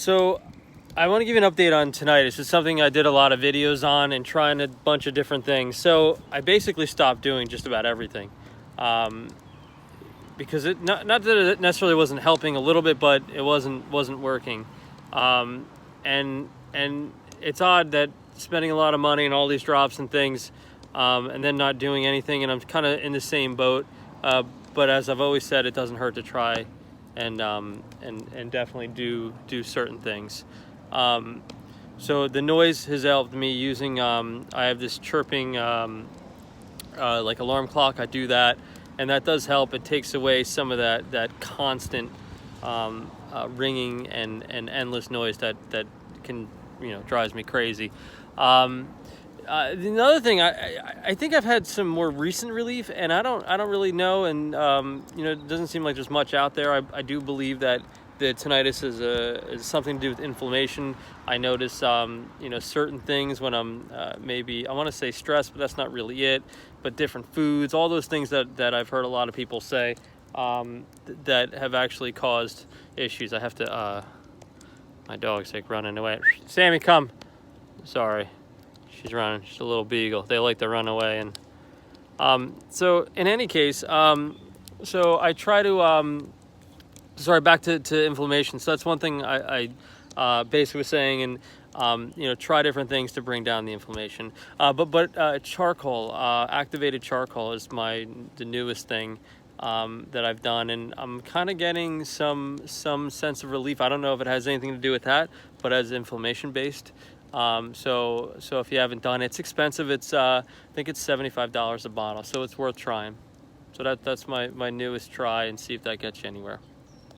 So I want to give you an update on tinnitus. It's something I did a lot of videos on and trying a bunch of different things. So I basically stopped doing just about everything, because it not that it necessarily wasn't helping a little bit, but it wasn't working. And it's odd that spending a lot of money and all these drops and things, and then not doing anything. And I'm kind of in the same boat. But as I've always said, it doesn't hurt to try, and definitely do certain things. So the noise has helped me using, I have this chirping, like alarm clock. I do that, and that does help. It takes away some of that constant, ringing and endless noise that can, drives me crazy. Another thing, I think I've had some more recent relief, and I don't really know, and it doesn't seem like there's much out there. I do believe that the tinnitus is something to do with inflammation. I notice certain things when I'm maybe, I want to say stressed, but that's not really it. But different foods, all those things that I've heard a lot of people say that have actually caused issues. I have to, my dog's like running away. Sammy, come. Sorry. She's running. She's a little beagle. They like to run away. And so in any case, so I try to, back to inflammation. So that's one thing I basically was saying, and try different things to bring down the inflammation. But charcoal, activated charcoal is the newest thing that I've done, and I'm kind of getting some sense of relief. I don't know if it has anything to do with that, but as inflammation based. So if you haven't done it, it's expensive. It's I think it's $75 a bottle, so it's worth trying. So that's my newest try, and see if that gets you anywhere.